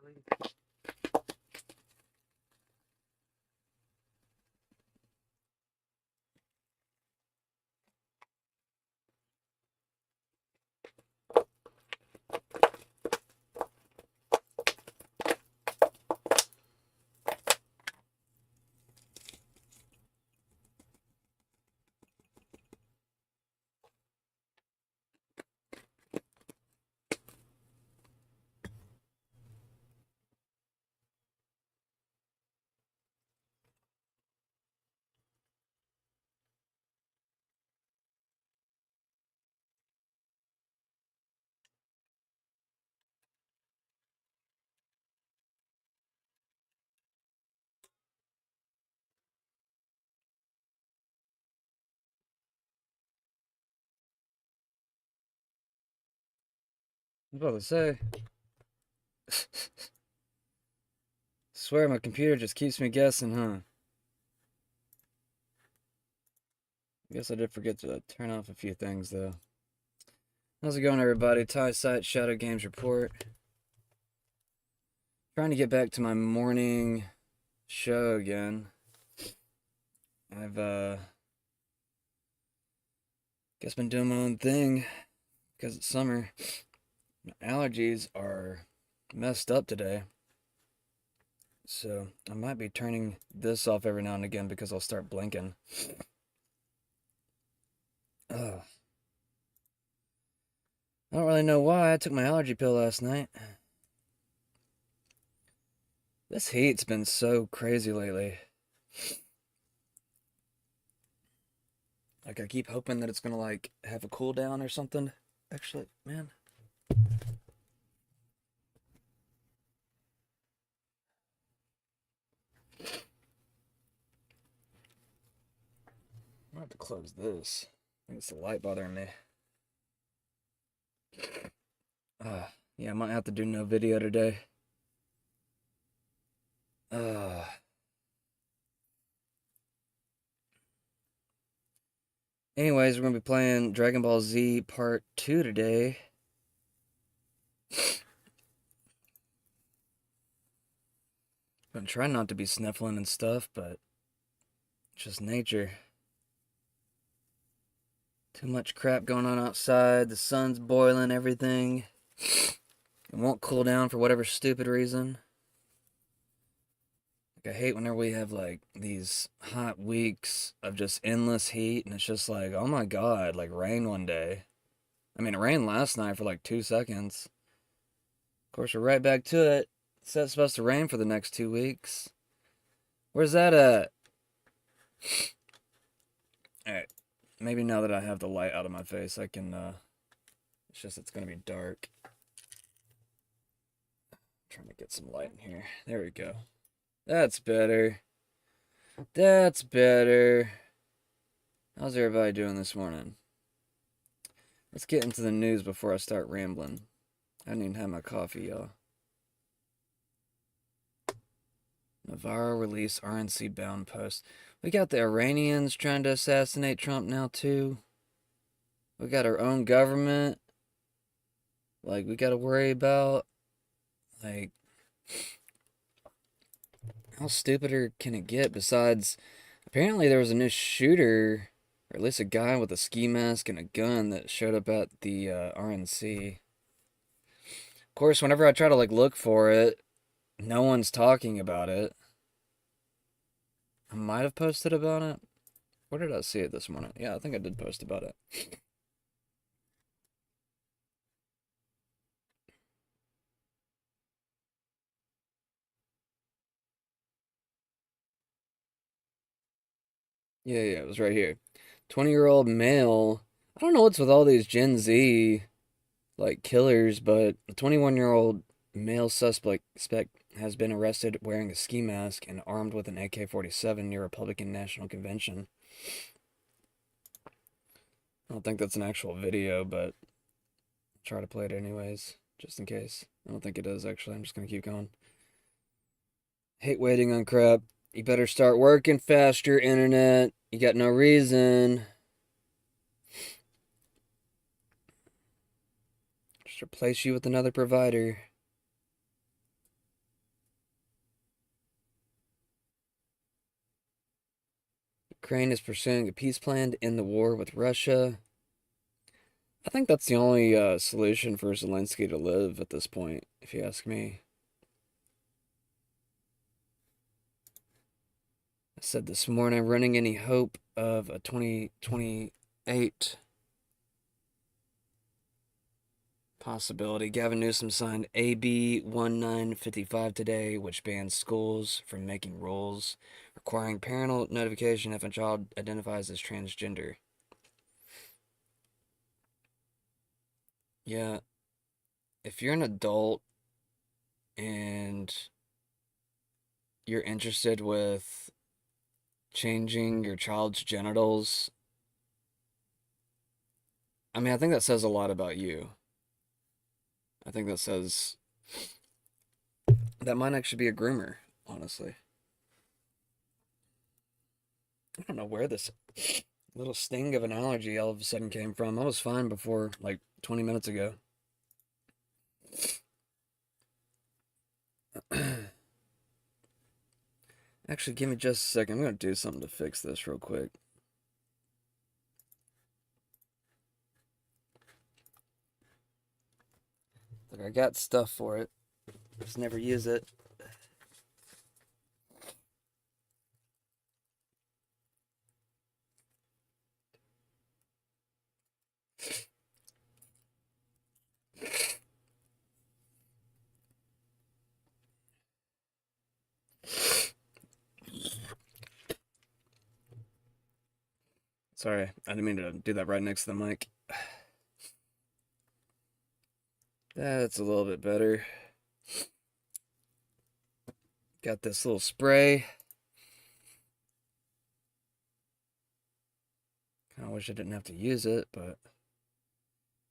I was about to say. Swear my computer just keeps me guessing, huh? I guess I did forget to turn off a few things, though. How's it going, everybody? Ty Site Shadow Games Report. Trying to get back to my morning show again. I've, guess been doing my own thing because it's summer. My allergies are messed up today. So I might be turning this off every now and again because I'll start blinking. Ugh. I don't really know why. I took my allergy pill last night. This heat's been so crazy lately. Like, I keep hoping that it's gonna, like, have a cool down or something. Actually, man. I'm gonna have to close this. I think it's the light bothering me. Yeah, I might have to do no video today. Anyways, we're gonna be playing Dragon Ball Z Part 2 today. I'm trying not to be sniffling and stuff, but it's just nature. Too much crap going on outside. The sun's boiling, everything. It won't cool down for whatever stupid reason. Like, I hate whenever we have, like, these hot weeks of just endless heat, and it's just like, oh my god, like, rain one day. I mean, it rained last night for like 2 seconds. Of course, we're right back to it. It's supposed to rain for the next 2 weeks. Where's that at? Alright. Maybe now that I have the light out of my face, I can, it's just, it's gonna be dark. I'm trying to get some light in here. There we go. That's better. That's better. How's everybody doing this morning? Let's get into the news before I start rambling. I didn't even have my coffee, y'all. Navarro release RNC bound post. We got the Iranians trying to assassinate Trump now, too. We got our own government. Like, we gotta worry about. Like, how stupider can it get? Besides, apparently there was a new shooter, or at least a guy with a ski mask and a gun that showed up at the RNC. Of course, whenever I try to, like, look for it, no one's talking about it. I might have posted about it. Where did I see it this morning? Yeah, I think I did post about it. Yeah, it was right here. 20-year-old male. I don't know what's with all these Gen Z, like, killers, but a 21-year-old male suspect has been arrested wearing a ski mask and armed with an AK-47 near Republican National Convention. I don't think that's an actual video, but I'll try to play it anyways, just in case. I don't think it is, actually. I'm just gonna keep going. Hate waiting on crap. You better start working faster, internet. You got no reason. Just replace you with another provider. Ukraine is pursuing a peace plan to end the war with Russia. I think that's the only solution for Zelensky to live at this point, if you ask me. I said this morning, running any hope of a 2028 possibility. Gavin Newsom signed AB 1955 today, which bans schools from making rules requiring parental notification if a child identifies as transgender. Yeah, if you're an adult and you're interested with changing your child's genitals, I mean, I think that says a lot about you. I think that says that might actually be a groomer, honestly. I don't know where this little sting of an allergy all of a sudden came from. I was fine before, like 20 minutes ago. Actually, give me just a second. I'm going to do something to fix this real quick. Like, I got stuff for it. Just never use it. Sorry, I didn't mean to do that right next to the mic. That's a little bit better. Got this little spray. I wish I didn't have to use it, but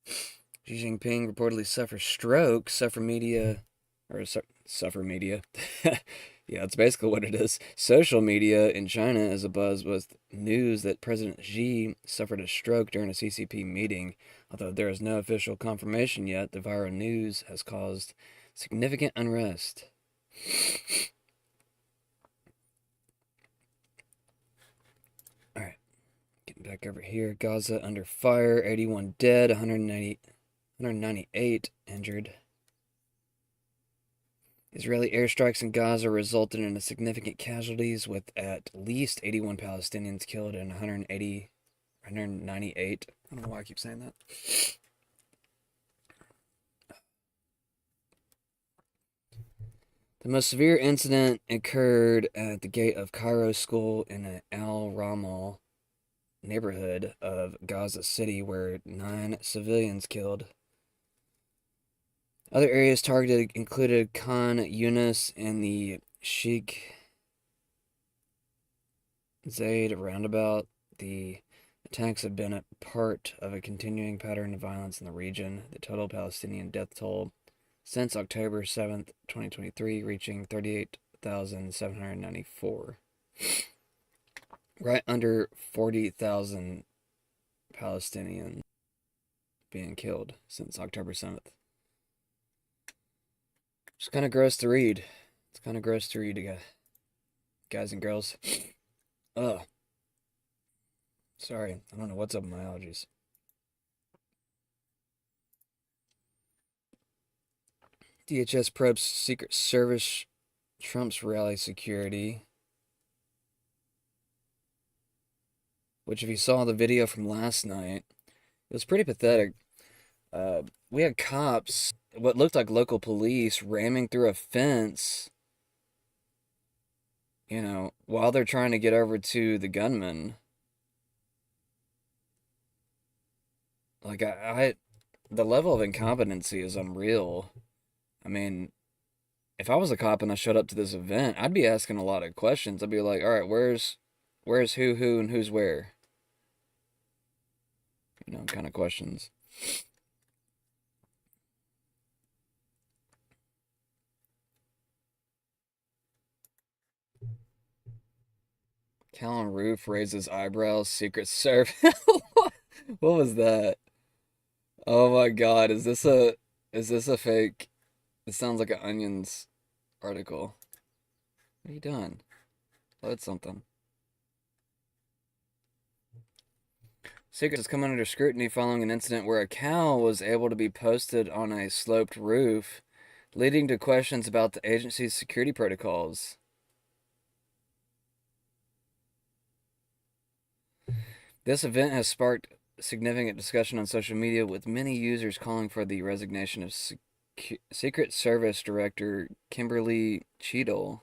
Xi Jinping reportedly suffers stroke. Suffer media. Yeah, that's basically what it is. Social media in China is abuzz with news that President Xi suffered a stroke during a CCP meeting. Although there is no official confirmation yet, the viral news has caused significant unrest. Alright, getting back over here. Gaza under fire, 81 dead, 198 injured. Israeli airstrikes in Gaza resulted in significant casualties, with at least 81 Palestinians killed and 198. I don't know why I keep saying that. The most severe incident occurred at the gate of Cairo School in an Al Ramal neighborhood of Gaza City, where 9 civilians killed. Other areas targeted included Khan Yunis and the Sheikh Zayed roundabout. The attacks have been a part of a continuing pattern of violence in the region. The total Palestinian death toll since October 7th, 2023, reaching 38,794. Right under 40,000 Palestinians being killed since October 7th. It's kind of gross to read. It's kind of gross to read, guys and girls. Ugh. Sorry, I don't know what's up with my allergies. DHS probes Secret Service Trump's rally security. Which, if you saw the video from last night, it was pretty pathetic. We had cops, what looked like local police, ramming through a fence, while they're trying to get over to the gunman. Like, the level of incompetency is unreal. I mean, if I was a cop and I showed up to this event, I'd be asking a lot of questions. I'd be like, all right, where's who, and who's where? Kind of questions. Callan Roof raises eyebrows, Secret Service. What was that? Oh my god, is this a fake? It sounds like an Onions article. What are you doing? Load something. Secrets has come under scrutiny following an incident where a cow was able to be posted on a sloped roof, leading to questions about the agency's security protocols. This event has sparked significant discussion on social media, with many users calling for the resignation of Secret Service Director Kimberly Cheadle.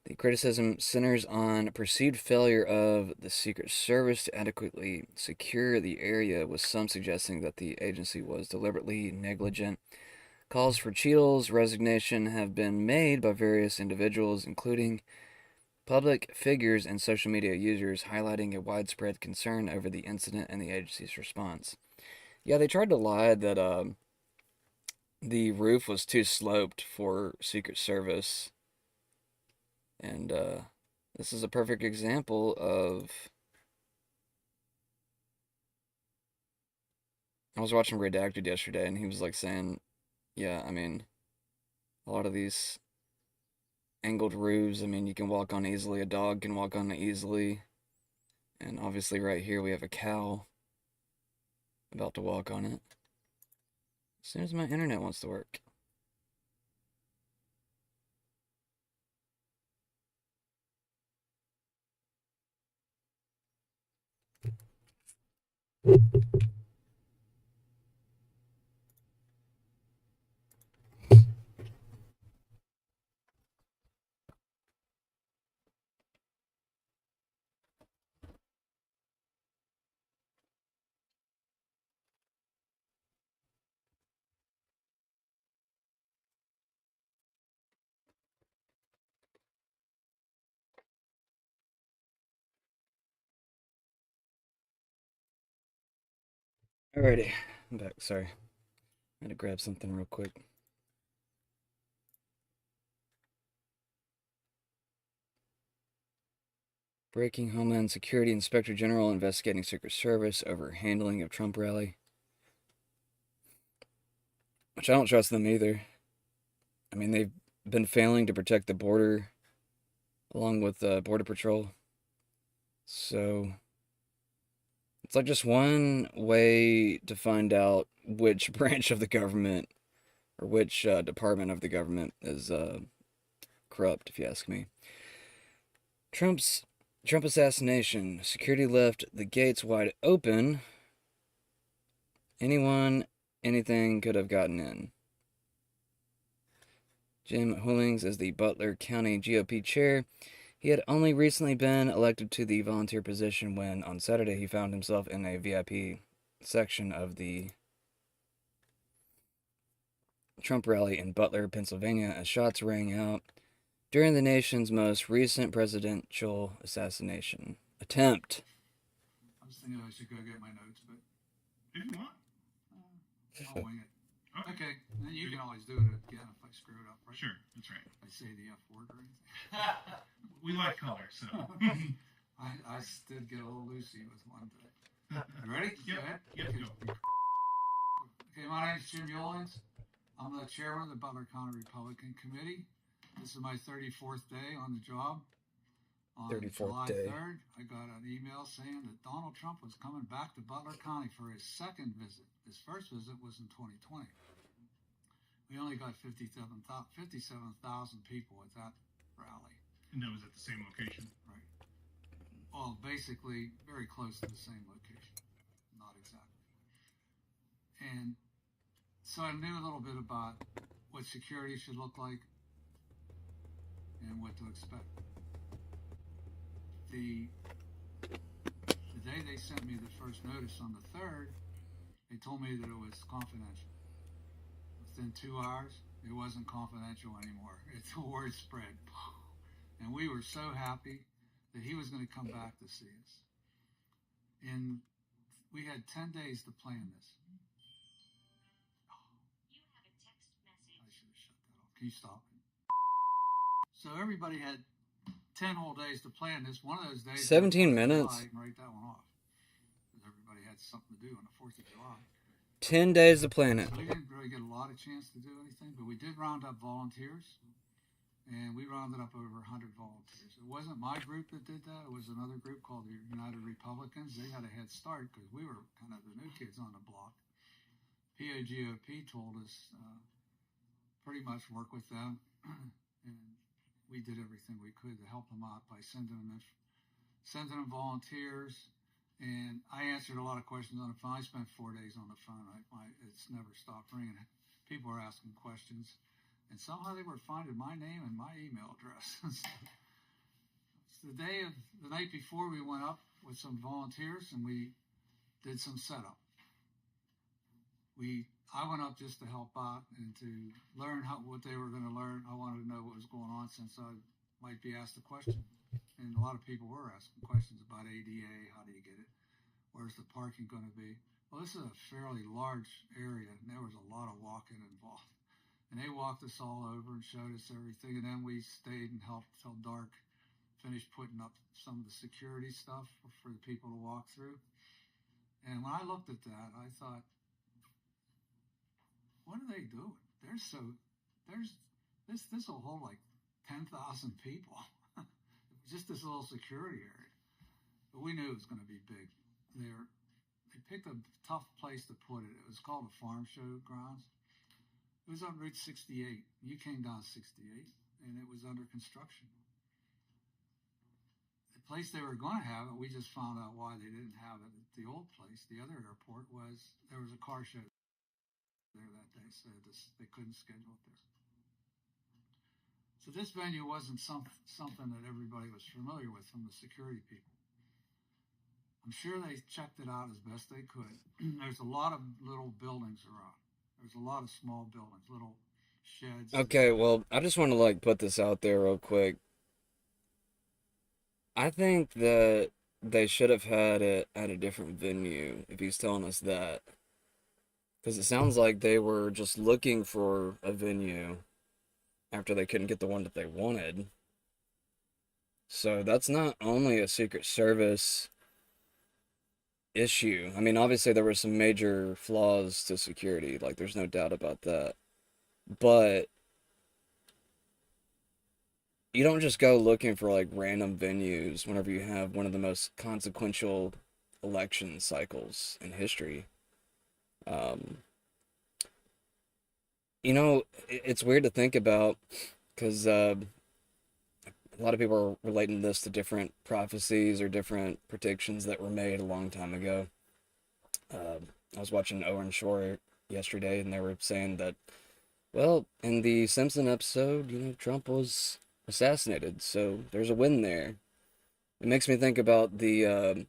The criticism centers on perceived failure of the Secret Service to adequately secure the area, with some suggesting that the agency was deliberately negligent. Calls for Cheadle's resignation have been made by various individuals, including public figures and social media users, highlighting a widespread concern over the incident and the agency's response. Yeah, they tried to lie that the roof was too sloped for Secret Service. And this is a perfect example of. I was watching Redacted yesterday, and he was like saying, yeah, I mean, a lot of these angled roofs, I mean, you can walk on easily, a dog can walk on it easily. And obviously, right here, we have a cow about to walk on it. As soon as my internet wants to work. Alrighty, I'm back. Sorry. I had to grab something real quick. Breaking Homeland Security Inspector General investigating Secret Service over handling of Trump rally. Which I don't trust them either. I mean, they've been failing to protect the border along with Border Patrol. So it's like just one way to find out which branch of the government or which department of the government is corrupt, if you ask me. Trump assassination. Security left the gates wide open. Anyone, anything could have gotten in. Jim Hoolings is the Butler County GOP chair. He had only recently been elected to the volunteer position when, on Saturday, he found himself in a VIP section of the Trump rally in Butler, Pennsylvania, as shots rang out during the nation's most recent presidential assassination attempt. I was thinking I should go get my notes, but if you want, I'll wing it. Okay, and then you can always do it again if I screw it up, right? Sure, that's right. If I say the F word or anything. We like color, so. I did get a little loosey with one today. You ready? Yep. Go ahead. Yep, Okay. go. Okay, my name's Jim Yolings. I'm the chairman of the Butler County Republican Committee. This is my 34th day on the job. On 34th July day. 3rd, I got an email saying that Donald Trump was coming back to Butler County for his second visit. His first visit was in 2020. We only got 57,000 people at that rally. And that was at the same location. Right. Well, basically, very close to the same location. Not exactly. And so I knew a little bit about what security should look like and what to expect. The day they sent me the first notice on the 3rd, they told me that it was confidential. Within 2 hours, it wasn't confidential anymore. The word spread. And we were so happy that he was going to come back to see us. And we had 10 days to plan this. You have a text message. I should have shut that off. Can you stop it? So everybody had 10 whole days to plan this. One of those days, 17 minutes. I can write that one off. Because everybody had something to do on the 4th of July. 10 days to plan it. So we didn't really get a lot of chance to do anything, but we did round up volunteers. and we rounded up over 100 volunteers. It wasn't my group that did that. It was another group called the United Republicans. They had a head start because we were kind of the new kids on the block. PAGOP told us pretty much work with them, and we did everything we could to help them out by sending them volunteers. And I answered a lot of questions on the phone. I spent 4 days on the phone. It's never stopped ringing. People were asking questions, and somehow they were finding my name and my email address. So the night before, we went up with some volunteers and we did some setup. I went up just to help out and to learn what they were going to learn. I wanted to know what was going on since I might be asked a question. And a lot of people were asking questions about ADA. How do you get it? Where's the parking going to be? Well, this is a fairly large area, and there was a lot of walking involved. And they walked us all over and showed us everything. And then we stayed and helped till dark, finished putting up some of the security stuff for the people to walk through. And when I looked at that, I thought, what are they doing? This will hold like 10,000 people. Just this little security area. But we knew it was going to be big. They picked a tough place to put it. It was called the Farm Show Grounds. It was on Route 68. You came down 68, and it was under construction. The place they were going to have it, we just found out why they didn't have it at the old place, the other airport, was there was a car show there that day, so they couldn't schedule it there. So this venue wasn't something that everybody was familiar with from the security people. I'm sure they checked it out as best they could. There's a lot of little buildings around. There's a lot of small buildings, little sheds. Okay, well, I just want to like put this out there real quick. I think that they should have had it at a different venue if he's telling us that. Because it sounds like they were just looking for a venue after they couldn't get the one that they wanted. So that's not only a Secret Service issue. I mean, obviously there were some major flaws to security, like there's no doubt about that. But you don't just go looking for like random venues whenever you have one of the most consequential election cycles in history. It's weird to think about because a lot of people are relating this to different prophecies or different predictions that were made a long time ago. I was watching Owen Shore yesterday, and they were saying that, well, in the Simpson episode, Trump was assassinated, so there's a win there. It makes me think about the,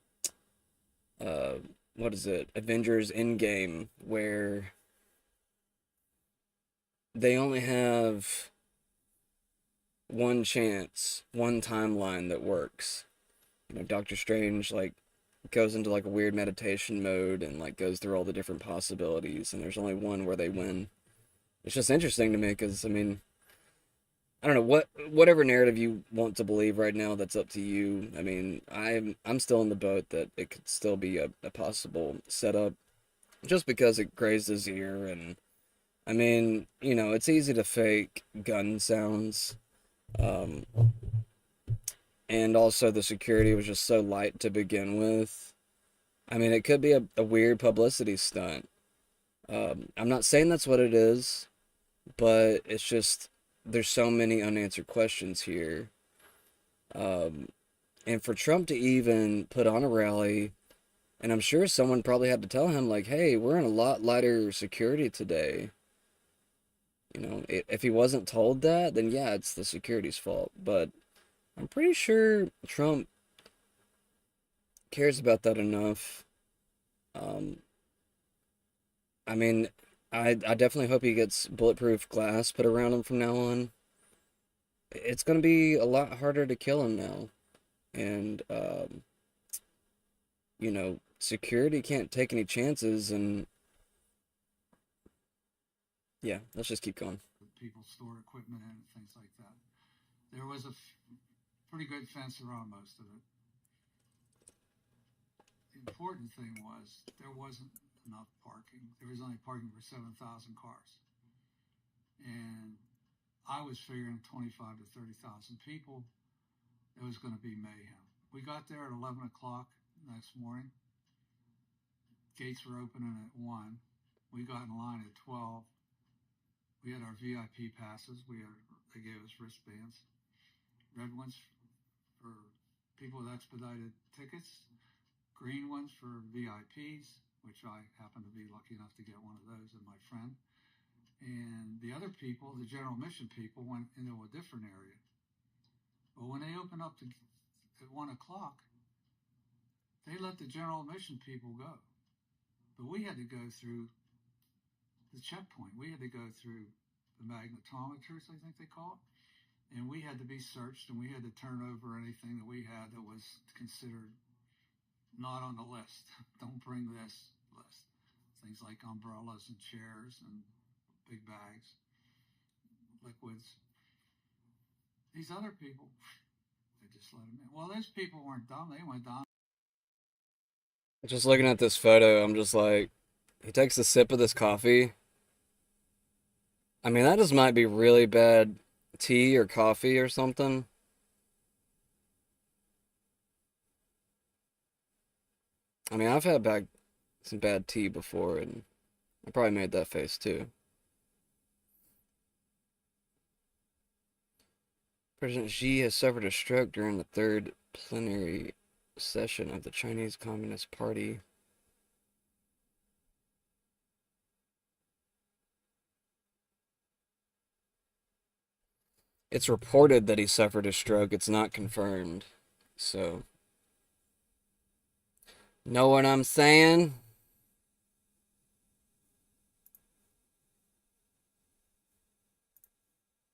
what is it, Avengers Endgame, where they only have one chance, one timeline that works. Doctor Strange, like, goes into, like, a weird meditation mode and, like, goes through all the different possibilities, and there's only one where they win. It's just interesting to me because, I mean, I don't know, whatever narrative you want to believe right now, that's up to you. I mean, I'm still in the boat that it could still be a possible setup just because it grazed his ear. And I mean, it's easy to fake gun sounds. And also the security was just so light to begin with. I mean, it could be a weird publicity stunt. I'm not saying that's what it is, but it's just there's so many unanswered questions here. And for Trump to even put on a rally, and I'm sure someone probably had to tell him, like, hey, we're in a lot lighter security today. If he wasn't told that, then yeah, it's the security's fault. But I'm pretty sure Trump cares about that enough. I mean, I definitely hope he gets bulletproof glass put around him from now on. It's going to be a lot harder to kill him now. And, security can't take any chances. And, yeah, let's just keep going. People store equipment in and things like that. There was a pretty good fence around most of it. The important thing was there wasn't enough parking. There was only parking for 7,000 cars. And I was figuring 25 to 30,000 people. It was going to be mayhem. We got there at 11 o'clock next morning. Gates were opening at 1. We got in line at 12. We had our VIP passes. They gave us wristbands. Red ones for people with expedited tickets. Green ones for VIPs, which I happened to be lucky enough to get one of those, and my friend. And the other people, the general admission people, went into a different area. But when they opened up at 1 o'clock, they let the general admission people go. But we had to go through the checkpoint. We had to go through the magnetometers, I think they call it. And we had to be searched, and we had to turn over anything that we had that was considered not on the list. Don't bring this list. Things like umbrellas and chairs and big bags, liquids. These other people, they just let them in. Well, those people weren't dumb. They went down. Just looking at this photo, I'm just like, he takes a sip of this coffee. I mean, that just might be really bad tea or coffee or something. I mean, I've had some bad tea before, and I probably made that face too. President Xi has suffered a stroke during the third plenary session of the Chinese Communist Party. It's reported that he suffered a stroke. It's not confirmed. So, know what I'm saying?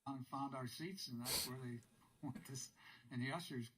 And found our seats, and that's where they went this. And the ushers